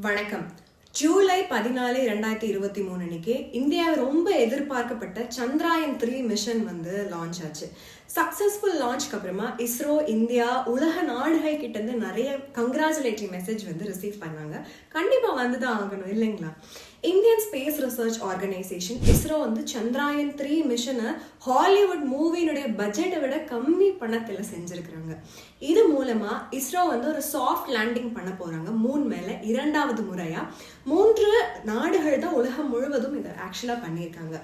வணக்கம். ஜூலை 14, 2023 அன்னைக்கு இந்தியாவில் ரொம்ப எதிர்பார்க்கப்பட்ட சந்திராயன் 3 மிஷன் லான்ச் ஆச்சு. சக்சஸ்ஃபுல் லான்ச்க்கு அப்புறமா இஸ்ரோ இந்தியா உலக நாடுகள் கிட்ட இருந்து நிறைய கங்க்ராச்சுலேட்டரி மெசேஜ் ரிசீவ் பண்ணாங்க. கண்டிப்பா வந்துதான் ஆகணும் இல்லைங்களா? Indian space research organisation ISRO Chandrayaan 3 மிஷனை ஹாலிவுட் மூவினுடைய பட்ஜெட்டை விட கம்மி பணத்துல செஞ்சிருக்கிறாங்க. இது மூலமா இஸ்ரோ ஒரு சாஃப்ட் லேண்டிங் பண்ண போறாங்க. மூன் மேல இரண்டாவது முறையா 3 நாடுகள் தான் உலகம் முழுவதும் இதை ஆக்சுவலா பண்ணியிருக்காங்க.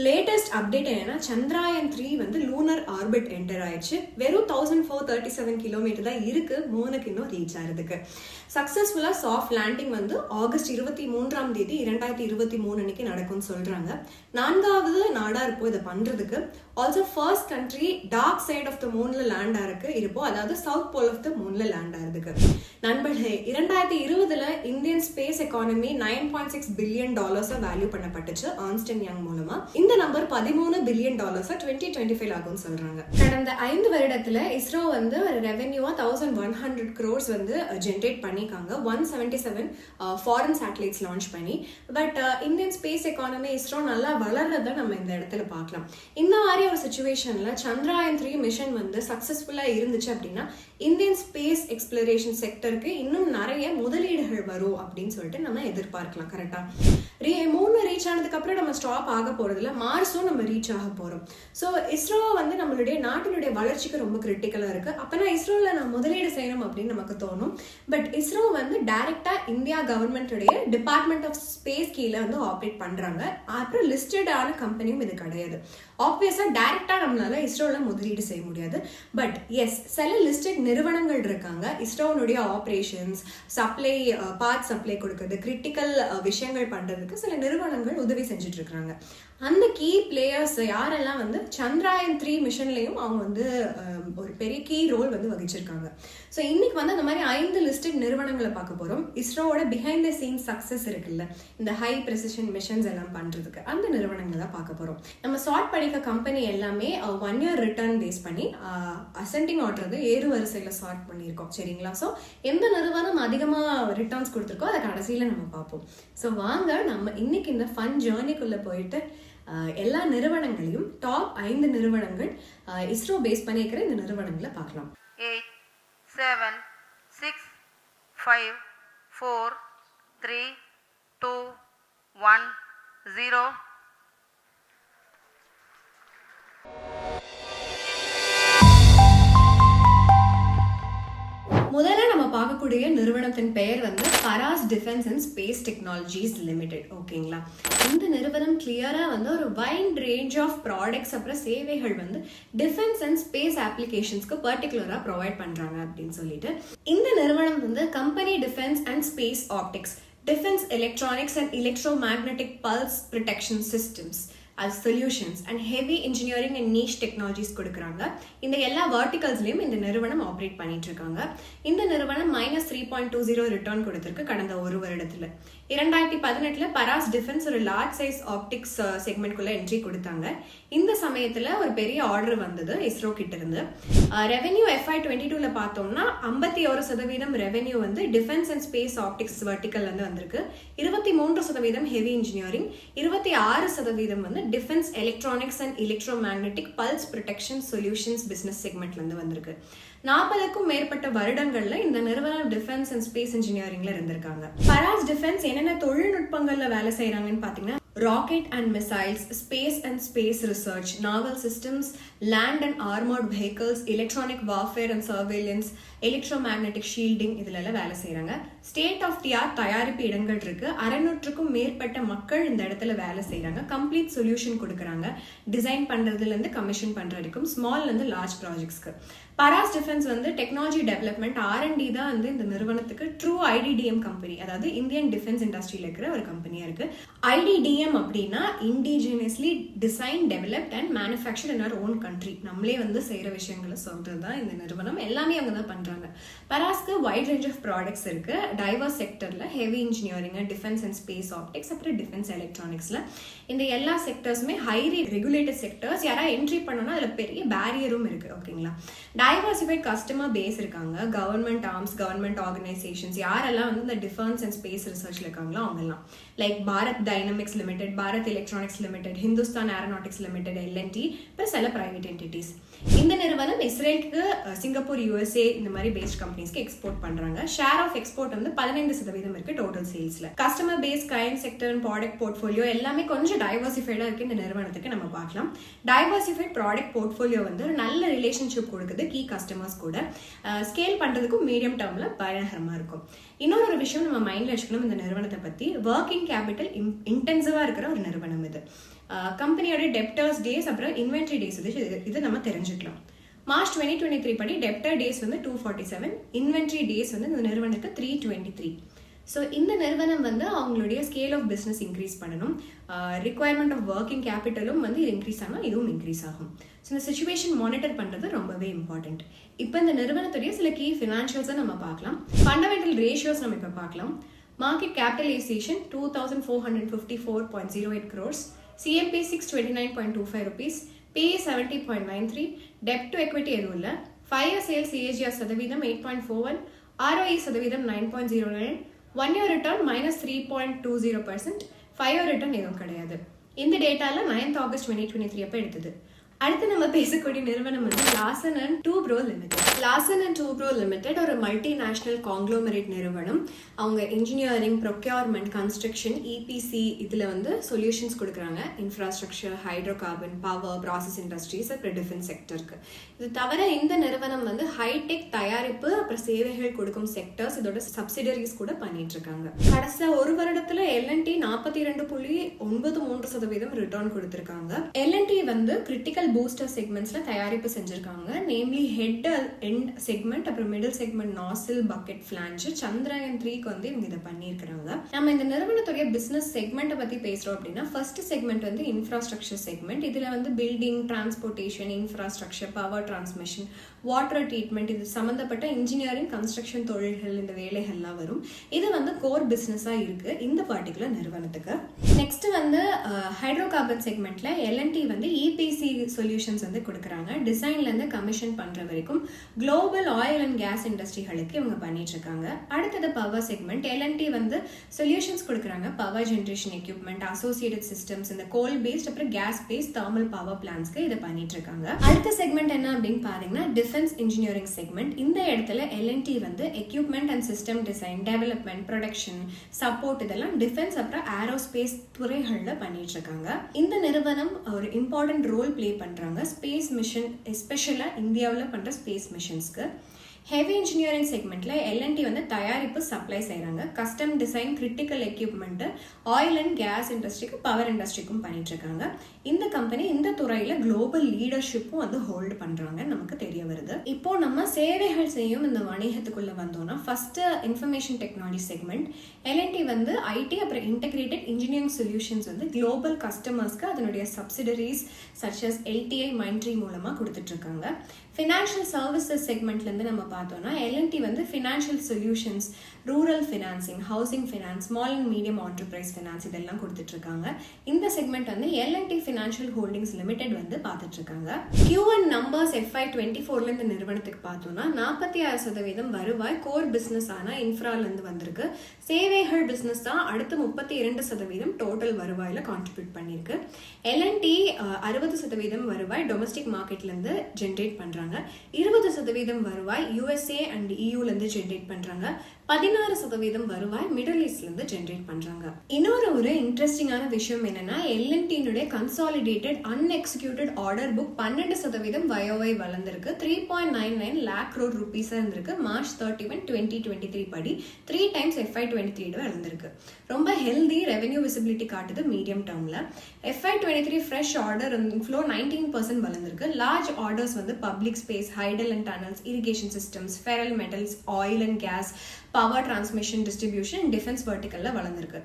லேட்டஸ்ட் அப்டேட் என்னன்னா சந்திராயன் 3 லூனர் ஆர்பிட் என்டர் ஆயிடுச்சு. வெறும் 1437 கிலோமீட்டர் தான் இருக்கு மூணுக்கு இன்னும் ரீச் ஆகிறதுக்கு. சக்சஸ்ஃபுல்லா சாஃப்ட் லேண்டிங் ஆகஸ்ட் 23 2023 அன்னைக்கு நடக்கும்னு சொல்றாங்க. 4வது நாடா இருப்போம் இதை பண்றதுக்கு. Also first country dark side of the மூன்ல லேண்ட் இருப்போம், அதாவது சவுத் போல் ஆஃப் த மூன்ல லேண்ட் ஆகிறதுக்கு. நண்பர்களே, 2020 Indian space economy $9.6 billion value பண்ணப்பட்டுச்சு Ernst & Young மூலமா. இந்த நம்பர் $13 பில்லியன் 2025 ஆகும்னு சொல்றாங்க. கடந்த 5 வருடத்துல இஸ்ரோ ஒரு ரெவென்யூவா 1100 crores ஜென்ரேட் பண்ணிருக்காங்க. 177 ஃபாரின் சேட்டலைட்ஸ் லான்ச் பண்ணி. But Indian space economy ISRO நல்லா வளர்றத நம்ம இந்த இடத்துல பார்க்கலாம். இந்த மாதிரி ஒரு சிச்சுவேஷன்ல சந்திராயன் 3 மிஷன் சக்சஸ்ஃபுல்லா இருந்துச்சு அப்படின்னா இந்தியன் ஸ்பேஸ் எக்ஸ்ப்ளரேஷன் செக்டருக்கு இன்னும் நிறைய முதலீடுகள் வரும் அப்படின்னு சொல்லிட்டு நம்ம எதிர்பார்க்கலாம். கரெக்டா? 3 ரீச் ஆனதுக்கு அப்புறம் நம்ம ஸ்டாப் ஆக போறதுல மார்ஸும் நம்ம ரீச் ஆக போறோம். ஸோ இஸ்ரோ நம்மளுடைய நாட்டினுடைய வளர்ச்சிக்கு ரொம்ப கிரிட்டிக்கலா இருக்கு. அப்பனா இஸ்ரோல நான் முதலீடு செய்யணும் அப்படின்னு நமக்கு தோணும். பட் இஸ்ரோ டைரக்டா இந்தியா கவர்மெண்டோடைய டிபார்ட்மெண்ட் ஆஃப் ஸ்பேஸ் கீழே ஆப்ரேட் பண்றாங்க. அப்புறம் லிஸ்டடான கம்பெனியும் இது கிடையாது. ஆப்வியஸா டைரக்டா நம்மளால இஸ்ரோல முதலீடு செய்ய முடியாது. பட் எஸ், சில லிஸ்டட் நிறுவனங்கள் இருக்காங்க. இஸ்ரோனுடைய ஆப்ரேஷன்ஸ், சப்ளை, பார்ட் சப்ளை கொடுக்கறது, கிரிட்டிக்கல் விஷயங்கள் பண்றதுக்கு சில நிறுவனங்கள் உதவி செஞ்சுட்டு இருக்காங்க. அந்த கீ பிளேயர்ஸ் யாரெல்லாம் சந்திராயன் 3 மிஷன்லயும் அவங்க ஒரு பெரிய கீ ரோல் வகிச்சிருக்காங்க. ஸோ இன்னைக்கு அந்த மாதிரி 5 லிஸ்டட் நிறுவனங்களை பார்க்க போறோம். இஸ்ரோவோட பிஹைண்ட் த சீன்ஸ் சக்சஸ் இருக்குல்ல, இந்த ஹை ப்ரெசிஷன் மிஷன்ஸ் எல்லாம் பண்றதுக்கு, அந்த நிறுவனங்களை தான் பார்க்க போறோம். நம்ம சார்ட் படிக்க கம்பெனி எல்லாமே 1 year ரிட்டர்ன் பேஸ் பண்ணி அசெண்டிங் ஆர்டர் ஏறு வரிசையில சார்ட் பண்ணியிருக்கோம். சரிங்களா? ஸோ எந்த நிறுவனம் அதிகமா ரிட்டர்ன்ஸ் கொடுத்துருக்கோ அதை கடைசியில நம்ம பார்ப்போம். ஸோ வாங்க நம்ம இன்னைக்கு இந்த ஃபன் ஜேர்னிக்குள்ள போயிட்டு எல்லா நிறுவனங்களையும் டாப் 5 நிறுவனங்கள் இஸ்ரோ பேஸ் பண்ணியிருக்கிற இந்த நிறுவனங்களை பார்க்கலாம். 8 7 6 5 4 3 2 1 0. முதல்ல நம்ம பார்க்கக்கூடிய நிறுவனத்தின் பெயர் Paras defence and space technologies limited. ஓகேங்களா? இந்த நிறுவனம் கிளியரா ஒரு வைட் ரேஞ்ச் ஆஃப் ப்ராடக்ட்ஸ் அப்புறம் சேவைகள் டிஃபென்ஸ் அண்ட் ஸ்பேஸ் அப்ளிகேஷன்ஸ்க்கு பர்டிகுலரா ப்ரொவைட் பண்றாங்க அப்படின்னு சொல்லிட்டு இந்த நிறுவனம் company defence and space optics, defence electronics and electromagnetic pulse protection systems as solutions and heavy engineering and niche technologies கொடுக்குறாங்க. இந்த எல்லா வெர்டிகல்ஸ்லயும் இந்த நிறுவனம் ஆப்ரேட் பண்ணிட்டு இருக்காங்க. இந்த நிறுவனம் -3.20 ரிட்டர்ன் கொடுத்திருக்கு கடந்த ஒரு வருடத்துல. 2018 பராஸ் டிஃபென்ஸ் ஒரு லார்ஜ் சைஸ் ஆப்டிக்ஸ் செக்மெண்ட்குள்ள என்ட்ரி கொடுத்தாங்க. இந்த சமயத்துல ஒரு பெரிய ஆர்டர் வந்தது இஸ்ரோ கிட்ட இருந்து. ரெவென்யூ FY22 பார்த்தோம்னா 51% revenue defence and space optics vertical வந்திருக்கு. 23% heavy engineering, 26% defence electronics and electromagnetic pulse protection solutions business செக்மெண்ட்ல வந்திருக்கு. 40க்கும் மேற்பட்ட வருடங்கள்ல இந்த நிறுவனம் டிஃபென்ஸ் அண்ட் ஸ்பேஸ் இன்ஜினியரிங்ல இருந்திருக்காங்க. பராஸ் டிஃபென்ஸ் என்னென்ன தொழில்நுட்பங்கள்ல வேலை செய்யறாங்கன்னு பாத்தீங்கன்னா rocket and missiles, space and space research, novel systems, land and armoured vehicles, electronic warfare and surveillance, electromagnetic shielding, இதுல எல்லாம் வேலை செய்யறாங்க. ஸ்டேட் ஆஃப் தி ஆர்ட் தயாரிப்பு இடங்கள் இருக்கு. 600க்கும் மேற்பட்ட மக்கள் இந்த இடத்துல வேலை செய்யறாங்க. கம்ப்ளீட் சொல்யூஷன் கொடுக்குறாங்க. டிசைன் பண்றதுல இருந்து கமிஷன் பண்ற வரைக்கும் ஸ்மால்ல இருந்து லார்ஜ் ப்ராஜெக்ட்ஸ்க்கு. Paras defence technology development R&D தான் இந்த நிறுவனத்துக்கு ட்ரூ IDDM கம்பெனி, அதாவது இந்தியன் டிஃபென்ஸ் இண்டஸ்ட்ரியில இருக்கிற ஒரு கம்பெனியா இருக்கு. IDDM அப்படின்னா indigenously design, developed and manufacture in our own country. நம்மளே செய்யற விஷயங்களை சொல்றது தான் இந்த நிறுவனம். எல்லாமே அவங்க தான் பண்றாங்க. பராஸ்க்கு வைட் ரேஞ்ச் ஆஃப் ப்ராடக்ட்ஸ் இருக்கு, டைவர்ஸ் செக்டர்ல heavy engineering, defence and space optics, அப்புறம் டிஃபென்ஸ் எலக்ட்ரானிக்ஸ்ல இந்த எல்லா செக்டர்ஸுமே ஹைலி ரெகுலேட்டட் செக்டர்ஸ். யாராவது என்ட்ரி பண்ணோம்னா அதுல பெரிய பேரியரும் இருக்கு. ஓகேங்களா, டைவர்சிஃபைட் கஸ்டமர் பேஸ் இருக்காங்க, கவர்மெண்ட் ஆர்ம்ஸ், கவர்மெண்ட் ஆர்கனைசேஷன்ஸ், யாரெல்லாம் வந்து இந்த டிஃபென்ஸ் அண்ட் ஸ்பேஸ் ரிசர்ச்ல இருக்காங்களோ அவங்கெல்லாம், like Bharat dynamics limited, Bharat electronics limited, Hindustan aeronautics limited, L&T, அப்புறம் சில பிரைவேட் என்டிட்டிஸ். இந்த நிறுவனம் இஸ்ரேலுக்கு, சிங்கப்பூர், யூஎஸ்ஏ இந்த மாதிரி பேஸ்ட் கம்பெனிஸ்க்கு எக்ஸ்போர்ட் பண்றாங்க. ஷேர் ஆஃப் எக்ஸ்போர்ட் வந்து 15% இருக்கு டோட்டல் சேல்ஸ்ல. Customer base, client sector, product portfolio எல்லாமே கொஞ்சம் டைவர்சிஃபைடா இருக்கு இந்த நிறுவனத்துக்கு. நம்ம பார்க்கலாம், டைவர்சிஃபைட் ப்ராடக்ட் போர்ட்ஃபோலியோ வந்து ஒரு நல்ல ரிலேஷன்ஷிப் கொடுக்குது கீ கஸ்டமர்ஸ் கூட. ஸ்கேல் பண்றதுக்கும் மீடியம் டேர்ம்ல பயங்கரமா இருக்கும். இன்னொரு விஷயம் நம்ம மைண்ட்ல வச்சுக்கணும் இந்த நிறுவனத்தை பத்தி, ஒர்க்கிங் கேபிட்டல் இன்டென்சிவா இருக்கிற ஒரு நிறுவனம் இது. கம்பெனியோட டெப்டர்ஸ் டேஸ் அப்புறம் இன்வென்ட்ரி டேஸ் இது நம்ம தெரிஞ்சுக்கலாம். மார்ச் 2023 படி டெப்டர் டேஸ் வந்து 247, இன்வென்ட்ரி டேஸ் வந்து இந்த நிறுவனத்துக்கு 323. ஸோ இந்த நிறுவனம் வந்து அவங்களுடைய ஸ்கேல் ஆஃப் பிஸ்னஸ் இன்க்ரீஸ் பண்ணணும், ரிக்வயர்மெண்ட் ஆஃப் ஒர்க்கிங் கேபிட்டலும் வந்து இது இன்க்ரீஸ் ஆனால் இதுவும் இன்க்ரீஸ் ஆகும். ஸோ இந்த சிச்சுவேஷன் மானிட்டர் பண்ணுறது ரொம்பவே இம்பார்ட்டன்ட். இப்போ இந்த நிறுவனத்துடைய சில கீ ஃபினான்ஷியல்ஸை நம்ம பார்க்கலாம். ஃபண்டமெண்டல் ரேஷியோஸ் நம்ம இப்போ பார்க்கலாம். Market capitalisation 2454.08 crores, CMP 629.25 rupees, PE 70.93, debt to equity எதுவும் இல்லை, 5 year sales CAGR சதவீதம் 8.41, ROE சதவீதம் 9.09, 1 year return -3.20%, 5 year return எதுவும் கிடையாது. இந்த டேட்டால 9th August 2023 அப்போ எடுத்தது. அடுத்து நம்ம பேசக்கூடிய நிறுவனம் வந்து Larson and Toubro limited. Larson and Toubro limited ஒரு மல்டிநேஷனல் காங்க்ளோமரேட் நிறுவனம். அவங்க இன்ஜினியரிங், ப்ரொக்யூர்மெண்ட், கன்ஸ்ட்ரக்ஷன், இபிசி இதில் வந்து சொல்யூஷன்ஸ் கொடுக்குறாங்க. Infrastructure, hydro carbon, power, process industries, அப்புறம் டிஃபென்ஸ் செக்டருக்கு. இது தவிர இந்த நிறுவனம் வந்து ஹைடெக் தயாரிப்பு அப்புறம் சேவைகள் கொடுக்கும் செக்டர்ஸ், இதோட சப்சிடரிஸ் கூட பண்ணிட்டு இருக்காங்க. கடைசி ஒரு வருடத்துல எல்என்டி 42.93% ரிட்டர்ன் கொடுத்திருக்காங்க. எல்என்டி வந்து கிரிட்டிக்கல் பூஸ்டர் செக்மெண்ட்ஸ்ல தயாரிப்பு செஞ்சிருக்காங்க. நேம்லி ஹெட் எண்ட் செக்மெண்ட், அப்புறம் மிடில் செக்மெண்ட், நாசில், பக்கெட், ஃபிளான்ஜ், சந்திராயன் 3க்கு வந்து இவங்க இதை பண்ணியிருக்கிறாங்க. நம்ம இந்த நிறுவனத்துடைய பிசினஸ் செக்மெண்ட்டை பத்தி பேசுறோம் அப்படின்னா, ஃபர்ஸ்ட் செக்மெண்ட் வந்து இன்ஃப்ராஸ்ட்ரக்சர் செக்மெண்ட். இதுல வந்து building, transportation, infrastructure, power transmission, water treatment, இது சம்பந்தப்பட்ட இன்ஜினியரிங், கன்ஸ்ட்ரக்ஷன் தொழில்கள், இந்த வேலைகள்லாம் வரும். இது வந்து கோர் பிசினஸா இருக்கு இந்த பர்டிகுலர் நிறுவனத்துக்கு. நெக்ஸ்ட் வந்து ஹைட்ரோ கார்பன் செக்மெண்ட்ல எல்என்டி வந்து இபிசி சொல்யூஷன்ஸ் வந்து கொடுக்குறாங்க. டிசைன்ல இருந்து கமிஷன் பண்ற வரைக்கும் குளோபல் ஆயில் அண்ட் கேஸ் இண்டஸ்ட்ரிகளுக்கு இவங்க பண்ணிட்டு இருக்காங்க. அடுத்தது பவர் செக்மெண்ட். எல்என்டி வந்து சொல்யூஷன்ஸ் கொடுக்குறாங்க. Power generation equipment, associated systems, இந்த கோல் பேஸ்ட் அப்புறம் கேஸ் பேஸ்ட் தெர்மல் பவர் பிளான்ஸ்க்கு இதை பண்ணிட்டு இருக்காங்க. அடுத்த செக்மெண்ட் என்ன அப்படின்னு பாத்தீங்கன்னா டிஃபென்ஸ் இன்ஜினியரிங் செக்மெண்ட். இந்த இடத்துல எல்என்டி வந்து equipment and system design, development, production, support இதெல்லாம் டிஃபென்ஸ் அப்புறம் ஏரோஸ்பேஸ் துறைகள்ல பண்ணிட்டு இருக்காங்க. இந்த நிறுவனம் ஒரு இம்பார்ட்டன்ட் ரோல் பிளே பண்றாங்க ஸ்பேஸ் மிஷன், எஸ்பெஷலா இந்தியாவில் பண்ற ஸ்பேஸ் மிஷன்ஸ்க்கு. ஹெவி இன்ஜினியரிங் செக்மெண்ட்ல எல்என்டி வந்து தயாரிப்பு சப்ளை செய்யறாங்க. Custom design, critical equipment, oil and gas இண்டஸ்ட்ரிக்கு, பவர் இண்டஸ்ட்ரிக்கும் பண்ணிட்டு இருக்காங்க. இந்த கம்பெனி இந்த துறையில குளோபல் லீடர்ஷிப்பும் வந்து ஹோல்டு பண்றாங்க நமக்கு தெரிய வருது. இப்போ நம்ம சேவைகள் செய்யும் இந்த வணிகத்துக்குள்ள வந்தோம்னா, first information technology segment. LNT வந்து ஐடி அப்புறம் இன்டெகிரேட்டட் இன்ஜினியரிங் சொல்யூஷன்ஸ் வந்து குளோபல் கஸ்டமர்ஸ்க்கு அதனுடைய subsidiaries such as LTI, Mindtree மூலமா கொடுத்துட்டு இருக்காங்க. ஃபினான்ஷியல் சர்வீசஸ் செக்மெண்ட்ல இருந்து நம்ம பார்த்தோம்னா எல்என்டி வந்து financial solutions, rural financing, housing finance, small and medium enterprise finance இதெல்லாம் கொடுத்துட்டு இருக்காங்க. இந்த செக்மெண்ட் வந்து எல்என்டி ஃபினான்ஷியல் ஹோல்டிங்ஸ் லிமிடெட் வந்து பார்த்துட்டு இருக்காங்க. Q1 நம்பர்ஸ் FY24ல இந்த நிறுவனத்துக்கு பார்த்தோம்னா 46% வருவாய் கோர் பிசினஸ் ஆன இன்ஃப்ரால இருந்து வந்திருக்கு. சேவைகள் பிசினஸ் தான் அடுத்து 32% டோட்டல் வருவாயில கான்ட்ரிபியூட் பண்ணிருக்கு. எல்என்டி 60% வருவாய் டொமஸ்டிக் மார்க்கெட்ல இருந்து ஜென்ரேட் பண்றாங்க. 20% வருவாய் யூஎஸ்ஏ அண்ட் இயூல இருந்து ஜென்ரேட் பண்றாங்க. 16% வருவாய் மிடில் ஈஸ்ட்ல இருந்து ஜென்ரேட் பண்றாங்க. இன்னொரு ஒரு இன்ட்ரெஸ்டிங்கான விஷயம் என்னன்னா, எல்என்டினுடைய consolidated unexecuted order book 12% YOY வளர்ந்திருக்கு. 3.99 lakh crore rupees இருந்திருக்கு. மார்ச் 31, 2023 படி 3 times FY23 வளர்ந்திருக்கு. ரொம்ப ஹெல்தி ரெவென்யூ விசிபிலிட்டி காட்டுது மீடியம் டேர்ம்ல. FY23 ஃப்ரெஷ் ஆர்டர் இன்ஃப்ளோ 19% வளர்ந்திருக்கு. லார்ஜ் ஆர்டர்ஸ் வந்து public public space, hydel and tunnels, irrigation systems, ferrous metals, oil and gas, power transmission, distribution, defence வெர்டிக்கல்ல வளர்ந்துருக்கு.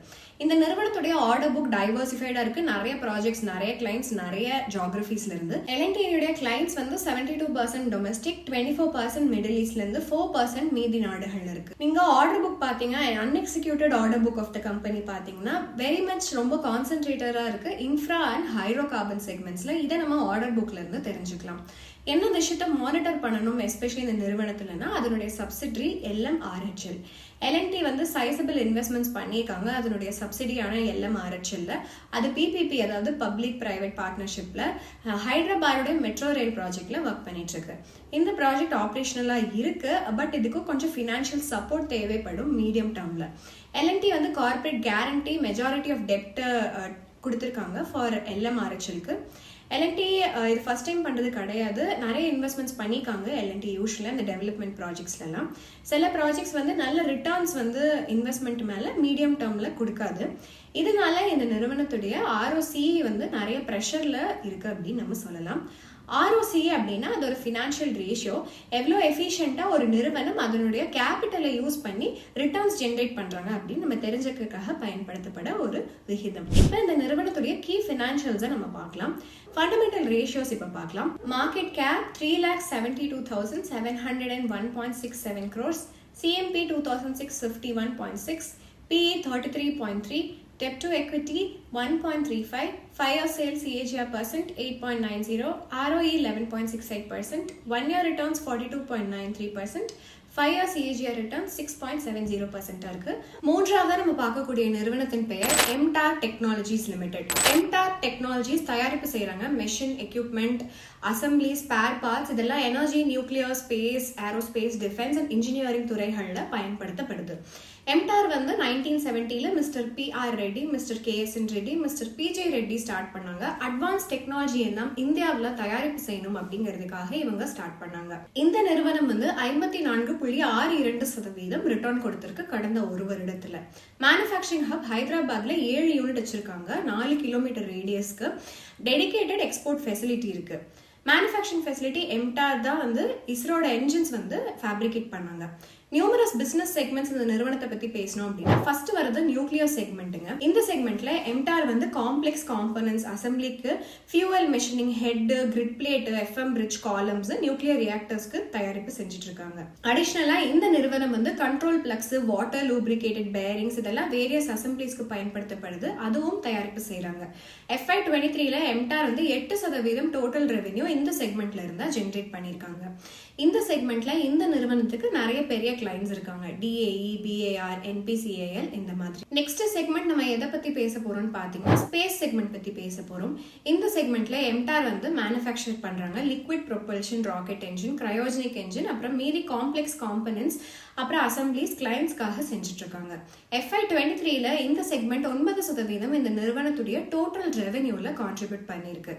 இந்த நிறுவனத்துடைய ஆர்டர் புக் டைவர்சிஃபைடா இருக்கு. நிறைய ப்ராஜெக்ட்ஸ், நிறைய கிளைண்ட்ஸ், நிறைய ஜியோகிராஃபிஸ்ல இருந்து. L&Tயுடைய கிளைண்ட்ஸ் வந்து 72% டொமஸ்டிக், 24% மிடில் ஈஸ்ட்ல இருந்து, 4% மீதி நாடுகள்ல இருக்கு. நீங்க ஆர்டர் புக் பாத்தீங்க, unexecuted order book of the company பாத்தீங்கன்னா வெரி மச் ரொம்ப கான்சென்ட்ரேட்டரா இருக்கு இன்ஃப்ரா அண்ட் ஹைட்ரோ கார்பன் செக்மெண்ட்ஸ்ல. இதை நம்ம ஆர்டர் புக்ல இருந்து தெரிஞ்சுக்கலாம். என்ன விஷயத்த மானிட்டர் பண்ணணும் எஸ்பெஷலி இந்த நிறுவனத்துலன்னா அதனுடைய சப்சிடரி LMRHL. L&T வந்து சைசபிள் இன்வெஸ்ட்மெண்ட்ஸ் பண்ணியிருக்காங்க அதனுடைய சப்சிடியான LMRHLல. அது PPP, அதாவது பப்ளிக் பிரைவேட் பார்ட்னர்ஷிப்ல ஹைதராபாடோட மெட்ரோ ரயில் ப்ராஜெக்ட்ல ஒர்க் பண்ணிட்டு இருக்கு. இந்த ப்ராஜெக்ட் ஆப்ரேஷனலா இருக்கு. பட் இதுக்கு கொஞ்சம் ஃபினான்ஷியல் சப்போர்ட் தேவைப்படும் மீடியம் டேர்ம்ல. L&T வந்து கார்பரேட் கேரண்டி, மெஜாரிட்டி ஆஃப் டெப்ட் கொடுத்துருக்காங்க ஃபார் LMRHLக்கு. L&T இது ஃபர்ஸ்ட் டைம் பண்ணுறது கிடையாது. நிறைய இன்வெஸ்ட்மெண்ட்ஸ் பண்ணியிருக்காங்க L&T யூஸ்வலாக இந்த டெவலப்மெண்ட் ப்ராஜெக்ட்ஸ்லாம். சில ப்ராஜெக்ட்ஸ் வந்து நல்ல ரிட்டர்ன்ஸ் வந்து இன்வெஸ்ட்மெண்ட் மேலே மீடியம் டேர்மில் கொடுக்காது. இதனால இந்த நிறுவனத்துடைய ROCE வந்து நிறைய ப்ரெஷரில் இருக்குது அப்படின்னு நம்ம சொல்லலாம். ROCE அப்படின்னா அது ஒரு ஃபினான்ஷியல் ரேஷியோ. எவ்வளோ எஃபிஷியண்டாக ஒரு நிறுவனம் அதனுடைய கேபிட்டலை யூஸ் பண்ணி ரிட்டர்ன்ஸ் ஜென்ரேட் பண்ணுறாங்க அப்படின்னு நம்ம தெரிஞ்சுக்கிறதுக்காக பயன்படுத்தப்பட ஒரு விகிதம். இப்போ இந்த நிறுவனத்துடைய கீ ஃபினான்ஷியல்ஸை நம்ம பார்க்கலாம். ஃபண்டமெண்டல் ரேஷியோஸ் இப்போ பார்க்கலாம். Market cap 3,72,701.67 crores, CMP 2,651.6, PE 33.3, debt to equity 1.35, 5-year sales CAGR percent 8.90, ROE 11.68%, 1-year returns 42.93%, 5-year CAGR return 6.70% இருக்கு. மூன்றாவது நம்ம பார்க்கக்கூடிய நிறுவனத்தின் பெயர் MTAR Technologies Limited. MTAR Technologies தயாரிப்பு செய்யறாங்க machine, equipment, assembly, spare parts. இதெல்லாம் energy, nuclear, space, aerospace, defence and engineering துறைகள்ல பயன்படுத்தப்படுது. MTAR வந்து 1970ல mister PR Reddy, mister KSN Reddy, mister PJ Reddy start பண்ணாங்க. அட்வான்ஸ் டெக்னாலஜி எல்லாம் இந்தியாவில் தயாரிப்பு செய்யணும் அப்படிங்கிறதுக்காக இவங்க ஸ்டார்ட் பண்ணாங்க. இந்த நிறுவனம் வந்து 54.62% ரிட்டர்ன் கொடுத்திருக்கு கடந்த ஒரு வருடத்துல. மேனுஃபேக்சரிங் ஹப் ஹைதராபாத்ல 7 யூனிட் வச்சிருக்காங்க. 4 கிலோமீட்டர் ரேடியஸ்க்கு டெடிகேட்டட் எக்ஸ்போர்ட் ஃபெசிலிட்டி இருக்கு. மேனுஃபேக்சரிங் ஃபெசிலிட்டி MTAR தான் வந்து இஸ்ரோட என்ஜின்ஸ் வந்து ஃபேப்ரிகேட் பண்ணாங்க. நியூமரஸ் பிசினஸ் செக்மெண்ட்ஸ் இந்த நிறுவனத்தை பத்தி பேசணும் அப்படின்னா ஃபர்ஸ்ட் வரது நியூக்ளியர் செக்மெண்ட்டுங்க. இந்த செக்மெண்ட்ல MTAR வந்து காம்ப்ளெக்ஸ் காம்பனன்ட்ஸ், அசம்பிளிக்கு, fuel machining, head, grid plate, FM bridge, columns, nuclear ரியாக்டர்ஸ்க்கு தயாரிப்பு செஞ்சுட்டு இருக்காங்க. அடிஷனலா இந்த நிறுவனம் வந்து control plugs, water lubricated bearings இதெல்லாம் வேரியஸ் அசம்பிளிஸ்க்கு பயன்படுத்தப்படுது. அதுவும் தயாரிப்பு செய்யறாங்க. FY23ல MTAR வந்து 8% டோட்டல் ரெவென்யூ இந்த செக்மெண்ட்ல இருந்தா ஜென்ரேட் பண்ணிருக்காங்க. இந்த செக்மெண்ட்ல இந்த நிறுவனத்துக்கு நிறைய பெரிய கிளைண்ட்ஸ் இருக்காங்க. DAE, BAR, NPCIL இந்த மாதிரி. நெக்ஸ்ட் செக்மெண்ட் நம்ம எதை பத்தி பேச போறோம்னு பாத்தீங்கன்னா ஸ்பேஸ் செக்மெண்ட் பத்தி பேச போறோம். இந்த செக்மெண்ட்ல MTAR வந்து மேனுஃபேக்சர் பண்றாங்க liquid propulsion rocket engine, cryogenic engine, அப்புறம் மீதி காம்ப்ளெக்ஸ் காம்பனன்ட்ஸ், அப்புறம் அசம்பிளிஸ் கிளைண்ட்ஸ்க்காக செஞ்சுட்டு இருக்காங்க. FY23ல இந்த செக்மெண்ட் 9% இந்த நிறுவனத்துடைய டோட்டல் ரெவென்யூல கான்ட்ரிபியூட் பண்ணிருக்கு.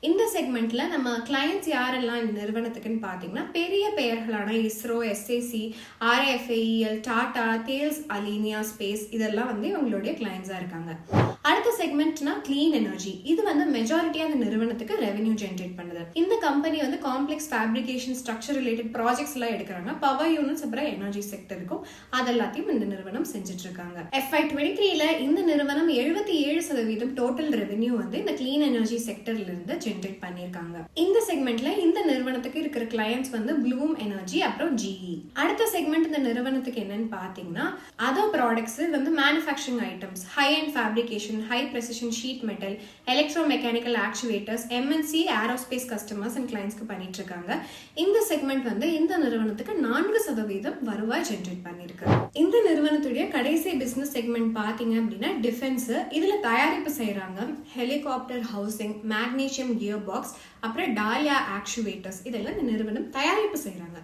இந்த செக்மெண்ட்ல நம்ம கிளைண்ட்ஸ் யாரெல்லாம் இந்த நிறுவனத்துக்குன்னு பாத்தீங்கன்னா பெரிய பெயர்களான ISRO, SAC, RFAEL, Tata, தேல்ஸ், அலீனியா space இதெல்லாம் வந்து இவங்களுடைய கிளைண்ட்ஸா இருக்காங்க. அடுத்த செக்மெண்ட்னா கிளீன் எனர்ஜி. இது வந்து மெஜாரிட்டியா அந்த நிறுவனத்துக்கு ரெவென்யூ ஜென்ரேட் பண்ணுது. இந்த கம்பெனி வந்து complex fabrication, structure related projects எல்லாம் எடுக்கிறாங்க. பவர் யூனிட்ஸ், அப்புறம் எனர்ஜி செக்டருக்கும் அதெல்லாத்தையும் இந்த நிறுவனம் செஞ்சுட்டு இருக்காங்க. FY23ல இந்த நிறுவனம் 77% டோட்டல் ரெவென்யூ வந்து இந்த கிளீன் எனர்ஜி செக்டர்ல இருந்து ஜென்ரேட் பண்ணிருக்காங்க. இந்த செக்மெண்ட்ல இந்த நிறுவனத்துக்கு இருக்கிற கிளையன்ட்ஸ் வந்து ப்ளூம் எனர்ஜி, அப்புறம் GE. அடுத்த செக்மெண்ட் இந்த நிறுவனத்துக்கு என்னன்னு பாத்தீங்கன்னா அதர் ப்ராடக்ட்ஸ் வந்து manufacturing items, high and fabrication, high precision sheet metal, electro mechanical actuators, MNC, aerospace customers and கிளைண்ட்ஸ்க்கு பண்ணிட்டு இருக்காங்க. இந்த செக்மெண்ட் வந்து இந்த நிறுவனத்துக்கு 4% வருவாய் ஜென்ரேட் பண்ணிருக்கு. இந்த நிறுவனத்துடைய கடைசி பிசினஸ் செக்மெண்ட் பாத்தீங்க அப்படின்னா டிஃபென்ஸ். இதுல தயாரிப்பு செய்யறாங்க helicopter housing, magnesium gear box, அப்புறம் டாலியா ஆக்சுவேட்டர்ஸ் இதெல்லாம் இந்த நிறுவனம் தயாரிப்பு செய்யறாங்க.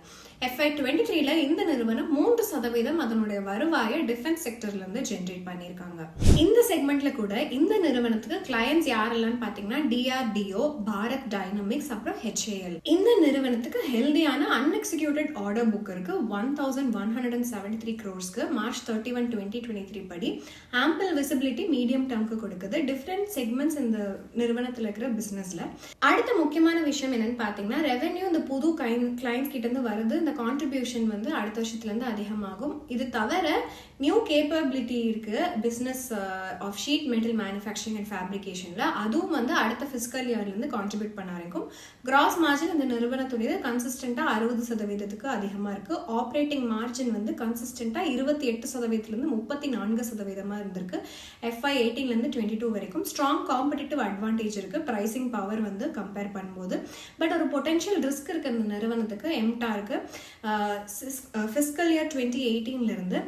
FY23ல இந்த நிறுவனம் 3 60% அதனுடைய வருவாயை டிஃபென்ஸ் செக்டர்ல இருந்து ஜெனரேட் பண்ணியிருக்காங்க. இந்த செக்மெண்ட்ல கூட இந்த நிறுவனத்துக்கு கிளையன்ஸ் யாரெல்லாம் பாத்தீங்கன்னா DRDO, பாரத் டைனமிக்ஸ், அப்புறம் HAL. இந்த நிறுவனத்துக்கு ஹெல்தியான அன்எக்ஸிக்யூட்டட் ஆர்டர் புக் இருக்கு. 1173 crores மார்ச் 31, 2023 படி ஆம்பிள் விசிபிலிட்டி மீடியம் டேர்ம்க்கு கொடுக்குது. டிஃப்ரெண்ட் செக்மெண்ட்ஸ் இந்த நிறுவனத்துல இருக்கிற பிசினஸ்ல. அடுத்த முக்கியமான விஷயம் என்னன்னு பாத்தீங்கன்னா ரெவென்யூ இந்த புது கிளைண்ட்ஸ் கிட்ட இருந்து வருது. இந்த கான்ட்ரிபியூஷன் வந்து அடுத்த வருஷத்துல இருந்து அதிகமாகும். இது தவிர நியூ கேப்பபிலிட்டி இருக்கு business of sheet metal manufacturing and ஃபேப்ரிகேஷன்ல. அதுவும் வந்து அடுத்த ஃபிஸ்கல் இயர்ல இருந்து கான்ட்ரிபியூட் பண்ண ஆரம்பிக்கும். கிராஸ் மார்ஜின் இந்த நிறுவனத்துடைய கன்சிஸ்டன்டா 60% அதிகமா இருக்கு. ஆப்ரேட்டிங் மார்ஜின் வந்து கன்சிஸ்டன்டா 28% இருந்து 34% இருந்திருக்கு. FY 18 இருந்து 22 வரைக்கும் ஸ்ட்ராங் காம்படிட்டிவ் அட்வான்டேஜ் இருக்கு பிரைசிங் பவர் வந்து கம்பேர் பண்ணும்போது. பட் ஒரு பொட்டன்ஷியல் ரிஸ்க் இருக்கு இந்த நிறுவனத்துக்கு. எம்டா இருக்கு ஃபிஸ்கல் இயர் 2018 இருந்து.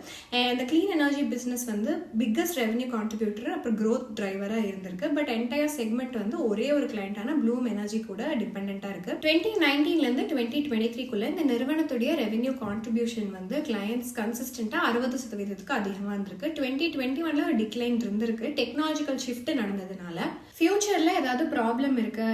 இந்த கிளீன் எனர்ஜி பிசினஸ் வந்து பிக்கஸ்ட் ரெவென்யூ கான்ட்ரிபியூட்டர் அப்புறம் growth டிரைவரா இருந்திருக்கு. பட் என்டையர் செக்மெண்ட் வந்து ஒரே ஒரு கிளைண்டான ப்ளூம் எனர்ஜி கூட டிபெண்டா இருக்கு. 2019 இருந்து 2023 இந்த நிறுவனத்துடைய ரெவென்யூ கான்ட்ரிபியூஷன் வந்து கிளையன்ட்ஸ் கன்சிஸ்டன்டா 60% அதிகமா இருந்திருக்கு. 2021 ஒரு டிக்ளைன் இருந்திருக்கு. டெக்னாலஜிக்கல் ஷிஃப்ட் நடந்ததுனால ஃபியூச்சர்ல ஏதாவது ப்ராப்ளம் இருக்கு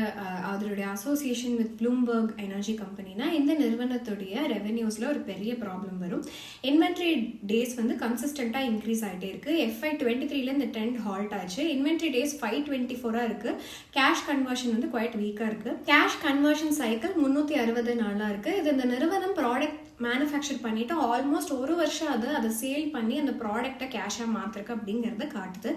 அதனுடைய அசோசியேஷன் வித் ப்ளூம்பர்க் எனர்ஜி கம்பெனினா இந்த நிறுவனத்துடைய ரெவென்யூஸ்ல ஒரு பெரிய ப்ராப்ளம் வரும். இன்வென்ட்ரி டேஸ் வந்து கன்சிஸ்டன்டா இன்க்ரீஸ் ஆகிட்டே இருக்கு. FY 23 இந்த ட்ரெண்ட் ஹால்ட் ஆச்சு. இன்வென்ட்ரி டேஸ் 524 இருக்கு. கேஷ் கன்வர்ஷன் வந்து குவைட் வீக்கா இருக்கு. கேஷ் கன்வர்ஷன் சைக்கிள் 360 நாளா இருக்கு. இது இந்த நிறுவனம் ப்ராடக்ட் மேனுஃபேக்சர் பண்ணிட்டு ஆல்மோஸ்ட் ஒரு வருஷம் அதை சேல் பண்ணி அந்த ப்ராடக்டை கேஷா மாத்திருக்கு அப்படிங்கறத காட்டுது.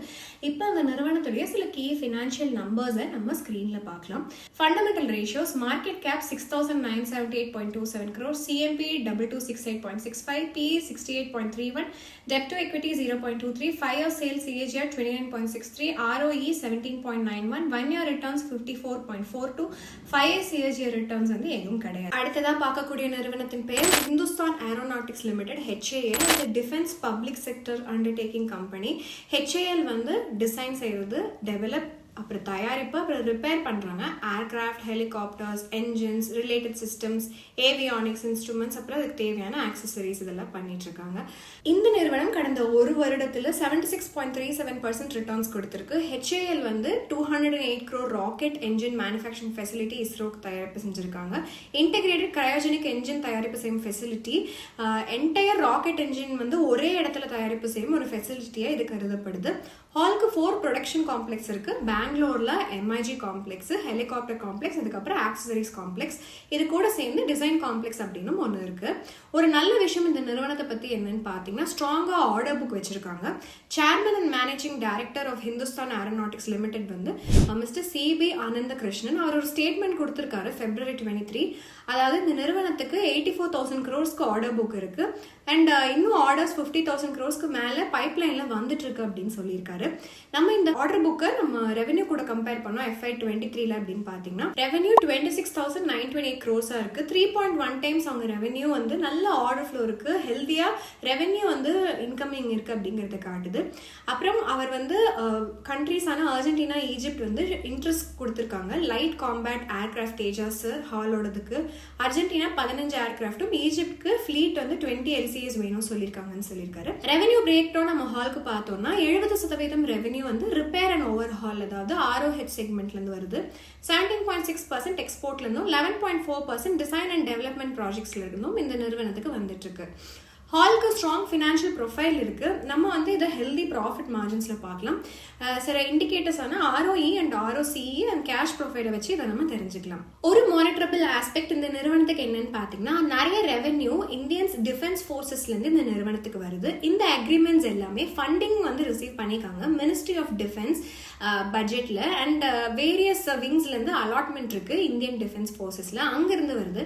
இப்போ அந்த நிறுவனத்துடைய சில கீ ஃபினான்ஷியல் நம்பர்ஸை நம்ம ஸ்கிரீன்ல பார்க்கலாம். Fundamental ratios market cap 6978.27 crores, CMP 2268.65, PE 68.31, debt to equity 0.23, 5-year sales CAGR 29.63, ROE 17.91, 1-year returns 54.42, 5-year CAGR returns வந்து எதுவும் கிடையாது. அடுத்ததா பார்க்கக்கூடிய நிறுவனத்தின் பெயர் Hindustan Aeronautics Limited, HAL. இது defence public sector undertaking company. HAL வந்து டிசைன் செய்யறது, டெவலப், அப்புறம் தயாரிப்பு, அப்புறம் ரிப்பேர் பண்றாங்க aircraft, helicopters, engines, related systems, avionics instruments, அப்புறம் அதுக்கு தேவையான ஆக்சசரிஸ் இதெல்லாம் பண்ணிட்டு இருக்காங்க. இந்த நிறுவனம் கடந்த ஒரு வருடத்துல 76.37% ரிட்டர்ன்ஸ் கொடுத்திருக்கு. HAL வந்து 208 crore rocket engine manufacturing facility இஸ்ரோக்கு தயாரிப்பு செஞ்சிருக்காங்க. இன்டெகிரேட்டட் கிரையோஜெனிக் என்ஜின் தயாரிப்பு செய்யும் ஃபெசிலிட்டி, என்டையர் ராக்கெட் என்ஜின் வந்து ஒரே இடத்துல தயாரிப்பு செய்யும் ஒரு ஃபெசிலிட்டியா இது கருதப்படுது. ஹாலுக்கு 4 ப்ரொடக்ஷன் காம்ப்ளெக்ஸ் இருக்கு. பெங்களூர்ல MIG காம்ப்ளெக்ஸ், ஹெலிகாப்டர் காம்ப்ளெக்ஸ், அதுக்கப்புறம் ஆக்சசரிஸ் காம்ப்ளெக்ஸ், இது கூட சேர்ந்து டிசைன் காம்ப்ளெக்ஸ் அப்படின்னு ஒன்று இருக்கு. ஒரு நல்ல விஷயம் இந்த நிறுவனத்தை பத்தி என்னன்னு பாத்தீங்கன்னா ஸ்ட்ராங்கா ஆர்டர் புக் வச்சிருக்காங்க. Chairman and managing director of Hindustan aeronautics Limited வந்து மிஸ்டர் CB ஆனந்த கிருஷ்ணன் அவர் ஒரு ஸ்டேட்மெண்ட் கொடுத்திருக்காரு February 23. அதாவது இந்த நிறுவனத்துக்கு 84,000 crores ஆர்டர் புக் இருக்கு அண்ட் இன்னும் ஆர்டர்ஸ் 50,000 crores மேல பைப்லைன்ல வந்துட்டு இருக்கு அப்படின்னு சொல்லியிருக்காரு. நம்ம இந்த ஆர்டர் புக்கை நம்ம ரெவென்யூ கூட கம்பேர் பண்ணோம் FY 23 அப்படின்னு பாத்தீங்கன்னா ரெவென்யூ 26,928 crores இருக்கு. 3.1 times அவங்க ரெவென்யூ வந்து நல்ல ஆர்டர் ஃப்ளோ இருக்கு. ஹெல்தியா ரெவென்யூ வந்து இன்கமிங் இருக்கு அப்படிங்கறத காட்டுது. அப்புறம் அவர் வந்து கண்ட்ரீஸான அர்ஜென்டினா, ஈஜிப்ட் வந்து இன்ட்ரெஸ்ட் கொடுத்திருக்காங்க. லைட் காம்பேட் ஏர்கிராஃப்ட் தேஜாஸ் ஹாலோடதுக்கு அர்ஜென்டினா 15 ஏர்கிராஃப்டும், ஈஜிப்ட்க்கு ஃபிளீட் வந்து 20 LCAs வேணும் சொல்லியிருக்காங்கன்னு சொல்லியிருக்காரு. ரெவென்யூ பிரேக் டவுன் நம்ம ஹாலுக்கு பார்த்தோம்னா 70% ரெவென்யூ வந்து ரிப்பேர் அண்ட் ஓவர் ஹால், அதாவது ROH செக்மெண்ட்ல இருந்து வருது. 17.6% எக்ஸ்போர்ட்ல இருந்தும் 11.4% டிசைன் அண்ட் டெவலப்மெண்ட் ப்ராஜெக்ட்ஸ்ல இருந்தும் இந்த நிறுவனத்துக்கு வந்துட்டு இருக்கு. ஹாலுக்கு ஸ்ட்ராங் ஃபினான்ஷியல் ப்ரொஃபைல் இருக்கு. நம்ம வந்து இதை ஹெல்தி ப்ராஃபிட் மார்ஜின்ஸ்ல பார்க்கலாம். சில இண்டிகேட்டர்ஸ் ஆனா ROE and ROCE and cash ப்ரொஃபைலை வச்சு இதை நம்ம தெரிஞ்சுக்கலாம். ஒரு மானிட்டரபிள் ஆஸ்பெக்ட் இந்த நிறுவனத்துக்கு என்னன்னு பாத்தீங்கன்னா நிறைய ரெவென்யூ இந்தியன்ஸ் டிஃபென்ஸ் ஃபோர்ஸஸ்ல இருந்து இந்த நிறுவனத்துக்கு வருது. இந்த அக்ரிமெண்ட்ஸ் எல்லாமே ஃபண்டிங் வந்து ரிசீவ் பண்ணிக்காங்க மினிஸ்ட்ரி ஆஃப் டிஃபென்ஸ் பட்ஜெட்ல அண்ட் வேரியஸ் விங்ஸ்ல இருந்து அலாட்மெண்ட் இருக்கு இந்தியன் டிஃபென்ஸ் ஃபோர்ஸஸ்ல, அங்கிருந்து வருது.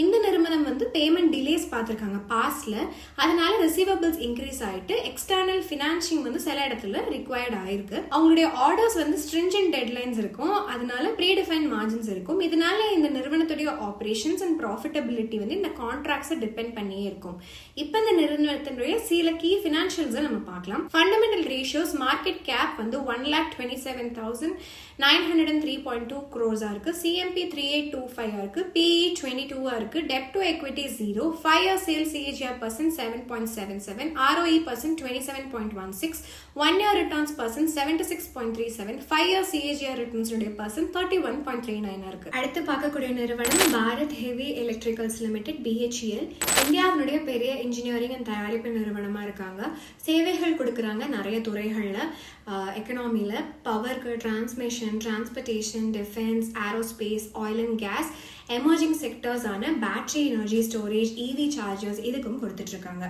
இந்த நிறுவனம் வந்து பேமெண்ட் டிலேஸ் பார்த்திருக்காங்க பாஸ்ட்ல, அதனால ரிசீவபிள்ஸ் இன்க்ரீஸ் ஆயிட்டு எக்ஸ்டர்னல் ஃபினான்சிங் வந்து சில இடத்துல ரிக்வயர்ட் ஆயிருக்கு. அவங்களுடைய ஆர்டர்ஸ் வந்து ஸ்ட்ரிஞ்சன்ட் டெட்லைன்ஸ் இருக்கும், அதனால ப்ரீடிஃபைன் மார்ஜின்ஸ் இருக்கும். இதனால இந்த நிறுவனத்துடைய ஆபரேஷன்ஸ் அண்ட் ப்ராஃபிட்டபிலிட்டி வந்து இந்த கான்ட்ராக்ட்ஸை டிபெண்ட் பண்ணியே இருக்கும். இப்போ இந்த நிறுவனத்தினுடைய சில கீ ஃபினான்ஷியல்ஸை நம்ம பார்க்கலாம். ஃபண்டமெண்டல் ரேஷியோஸ் மார்க்கெட் கேப் வந்து 1,27,903.2 crores இருக்கு. CMP 3825 இருக்கு. PE 22 இருக்கு. டெப்ட் to equity 0. 5-year sales CAGR 27.77, ROE percent 27.16, 1 year returns percent 76.37, 5 year CAGR returns percent 31.39 இருக்கு. அடுத்து பார்க்கக்கூடிய நிறுவனம் Bharat heavy electricals limited BHEL. இந்தியாவினுடைய பெரிய இன்ஜினியரிங் அண்ட் தயாரிப்பு நிறுவனமா இருக்காங்க. சேவைகள் கொடுக்குறாங்க நிறைய துறைகள்ல. எக்கனாமில பவருக்கு, transmission, transportation, defence, aerospace, oil and gas, emerging sectors ஆன battery energy storage, EV chargers இதுக்கும் கொடுத்துட்டு இருக்காங்க.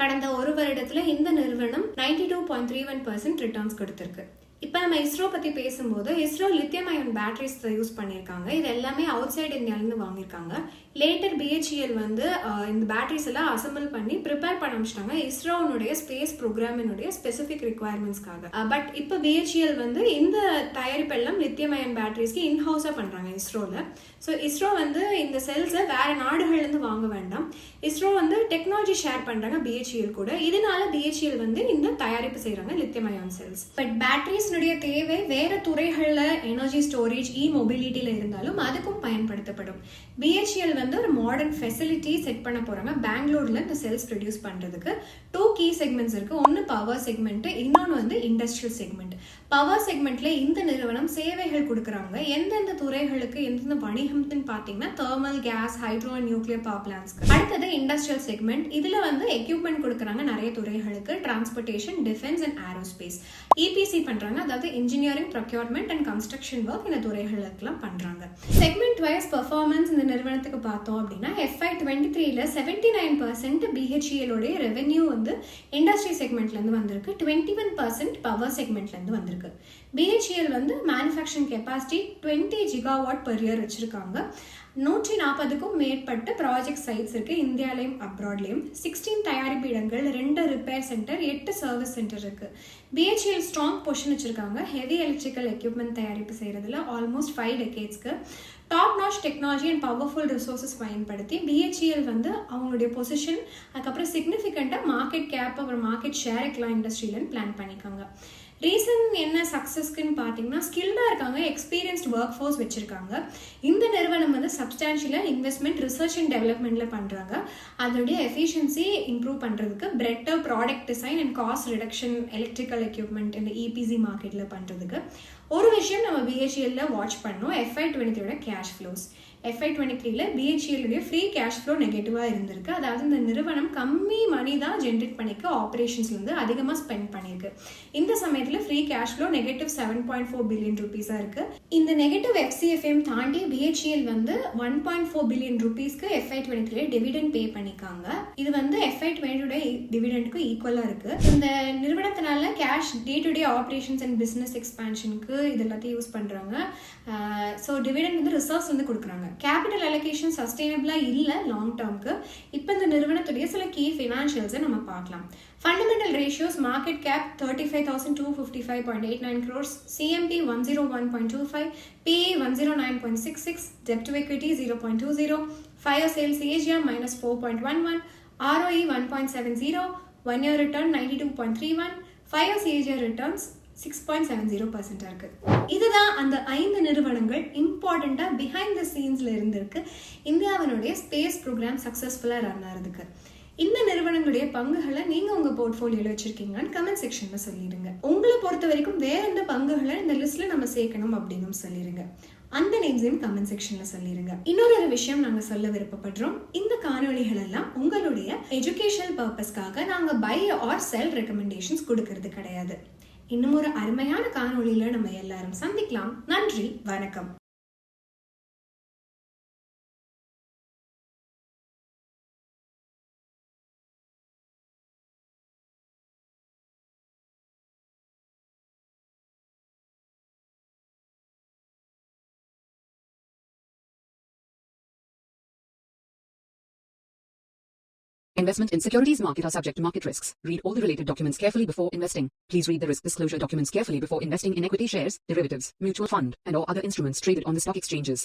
கடந்த ஒரு வருடத்துல இந்த நிறுவனம் 92.31% ரிட்டர்ன்ஸ் கொடுத்திருக்கு. இப்போ நம்ம இஸ்ரோ பற்றி பேசும்போது ISRO lithium ion batteries use பண்ணியிருக்காங்க. இது எல்லாமே அவுட் சைட் இந்தியாவிலேருந்து வாங்கியிருக்காங்க. லேட்டர் BHEL வந்து இந்த பேட்டரிஸ் எல்லாம் அசம்பிள் பண்ணி ப்ரிப்பேர் பண்ண ஆரம்பிச்சிட்டாங்க இஸ்ரோனுடைய ஸ்பேஸ் ப்ரோக்ராமினுடைய ஸ்பெசிஃபிக் ரிக்வயர்மெண்ட்ஸ்க்காக. பட் இப்போ BHEL வந்து இந்த தயாரிப்பெல்லாம் லித்தியம் அயன் பேட்டரிஸ்க்கு இன்ஹவுஸாக பண்ணுறாங்க இஸ்ரோவில். ஸோ இஸ்ரோ வந்து இந்த செல்ஸை வேற நாடுகள்லேருந்து வாங்க வேண்டாம். இஸ்ரோ வந்து டெக்னாலஜி ஷேர் பண்ணுறாங்க BHEL கூட. இதனால BHEL வந்து இந்த தயாரிப்பு செய்கிறாங்க lithium ion cells. But batteries தேவை வேற துறைகள்ல எனர்ஜி ஸ்டோரேஜ், மொபிலிட்டியில இருந்தாலும் அதுக்கும் பயன்படுத்தப்படும். BHEL வந்து ஒரு மாடர்ன் ஃபெசிலிட்டி செட் பண்ண போறாங்க பெங்களூர்ல இந்த செல்ஸ் ப்ரொடியூஸ் பண்றதுக்கு. 2 கீ செக்மெண்ட்ஸ் இருக்கு. ஒன்னு பவர் செக்மெண்ட், இன்னொன்னு வந்து இண்டஸ்ட்ரியல் செக்மெண்ட். பவர் செக்மெண்ட்ல இந்த நிறுவனம் சேவைகள் கொடுக்குறாங்க. எந்தெந்த துறைகளுக்கு, எந்தெந்த வணிகம்னு பாத்தீங்கன்னா thermal, gas, hydro and nuclear power பிளான்ட்ஸ்க்கு. அடுத்தது இண்டஸ்ட்ரியல் செக்மெண்ட். இதுல வந்து எக்யூப்மெண்ட் கொடுக்குறாங்க நிறைய துறைகளுக்கு. Transportation, defence and aerospace. EPC பண்றாங்க, அதாவது engineering, procurement and construction work இந்த துறைகளுக்கெல்லாம் பண்றாங்க. செக்மெண்ட் வைஸ் பெர்ஃபார்மன்ஸ் இந்த நிறுவனத்துக்கு பார்த்தோம் அப்படின்னா FY23ல 79% BHEL உடைய ரெவென்யூ வந்து இண்டஸ்ட்ரி செக்மெண்ட்ல இருந்து வந்திருக்கு. 21% பவர் செக்மெண்ட்ல இருந்து வந்திருக்கு. BHEL வந்து manufacturing capacity 20 GW per year வச்சிருக்காங்க. 140க்கும் மேற்பட்ட ப்ராஜெக்ட் சைட்ஸ் இருக்கு இந்தியாலையும் அப்ராட்லையும். 16 தயாரிப்பு இடங்கள், 2 ரிப்பேர் சென்டர், 8 சர்வீஸ் சென்டர் இருக்கு. BHEL ஸ்ட்ராங் பொசிஷன் வச்சிருக்காங்க ஹெவி எலக்ட்ரிக்கல் எக்யூப்மெண்ட் தயாரிப்பு செய்யறதுல ஆல்மோஸ்ட் 5 டெக்கேட்ஸ்க்கு. Top notch technology and powerful resources பயன்படுத்தி BHEL வந்து அவங்களுடைய பொசிஷன், அதுக்கப்புறம் சிக்னிஃபிகண்டாக மார்க்கெட் கேப், அப்புறம் மார்க்கெட் ஷேர் இருக்கலாம் இண்டஸ்ட்ரியிலன்னு பிளான் பண்ணிக்காங்க. ரீசன் என்ன சக்ஸஸ்க்குன்னு பார்த்தீங்கன்னா ஸ்கில்டாக இருக்காங்க, எக்ஸ்பீரியன்ஸ்ட் ஒர்க் ஃபோர்ஸ் வச்சுருக்காங்க. இந்த நிறுவனம் வந்து சப்ஸ்டான்ஷியலாக இன்வெஸ்ட்மெண்ட், ரிசர்ச் அண்ட் டெவலப்மெண்ட்டில் பண்ணுறாங்க. அதோடைய எஃபிஷியன்சி இம்ப்ரூவ் பண்ணுறதுக்கு better product design and cost reduction, electrical equipment இந்த EPC மார்க்கெட்டில் பண்ணுறதுக்கு. ஒரு விஷயம் நம்ம BHEL வாட்ச் பண்ணோம், FY23 கேஷ் ஃப்ளோஸ். FY23ல BHEL ஃப்ரீ கேஷ் ஃப்ளோ நெகட்டிவாக இருந்திருக்கு. அதாவது இந்த நிறுவனம் கம்மி மணி தான் ஜென்ரேட் பண்ணிக்க ஆப்ரேஷன்ஸ்லேருந்து அதிகமாக ஸ்பெண்ட் பண்ணியிருக்கு. இந்த சமயத்தில் free cash flow negative 7.4 billion ரூபீஸாக இருக்கு. இந்த நெகட்டிவ் FCFM தாண்டி BHEL வந்து 1.4 பில்லியன் ரூபீஸ்க்கு FY23 டிவிடெண்ட் பே பண்ணிக்காங்க. இது வந்து FY22 டிவிடெண்ட்க்கு ஈக்குவலாக இருக்கு. இந்த நிறுவனத்தினால cash day to day operations and business எக்ஸ்பான்ஷனுக்கு இது எல்லாத்தையும் யூஸ் பண்ணுறாங்க. ஸோ டிவிடெண்ட் வந்து ரிசர்வ்ஸ் வந்து கொடுக்குறாங்க. கேபிட்டல் அலோகேஷன் சஸ்டைனபிளா இல்ல லாங் டேர்ம்க்கு. இப்போ இந்த நிறுவனத்துடைய சில கீ ஃபினான்ஷியல்ஸை நம்ம பார்க்கலாம். Fundamental ratios, market cap 35,255.89 crores, CMP 101.25, PE 109.66, debt to equity 0.20, 5 year sales CAGR -4.11, ROE 1.70, 1 year return 92.31, 5 year CAGR returns 6.70% இருக்கு. இதுதான் அந்த 5 நிறுவனங்கள் இம்பார்ட்டண்டா பிஹைண்ட் த சீன்ஸ்ல இருந்திருக்கு இந்தியாவினுடைய ஸ்பேஸ் ப்ரோக்ராம் சக்சஸ்ஃபுல்லா ரன் ஆகிறதுக்கு. இந்த நிறுவனங்களுடைய பங்குகளை நீங்க உங்க போர்ட்ஃபோலியோல வச்சிருக்கீங்கன்னு கமெண்ட் செக்ஷன்ல சொல்லிடுங்க. உங்களை பொறுத்த வரைக்கும் வேற எந்த பங்குகளை இந்த லிஸ்ட்ல நம்ம சேர்க்கணும் அப்படின்னு சொல்லிடுங்க. அந்த நேம்ஸையும் கமெண்ட் செக்ஷன்ல சொல்லிருங்க. இன்னொரு விஷயம் நாங்க சொல்ல விருப்பப்படுறோம், இந்த காணொளிகள் எல்லாம் உங்களுடைய எஜுகேஷனல் பர்பஸ்க்காக நாங்க பை ஆர் செல் ரெக்கமெண்டேஷன்ஸ் கொடுக்கறது கிடையாது. இன்னும் ஒரு அருமையான காணொளியில நம்ம எல்லாரும் சந்திக்கலாம். நன்றி, வணக்கம். Investment in securities market are subject to market risks. Read all the related documents carefully before investing. Please read the risk disclosure documents carefully before investing in equity shares, derivatives, mutual fund, and or other instruments traded on the stock exchanges.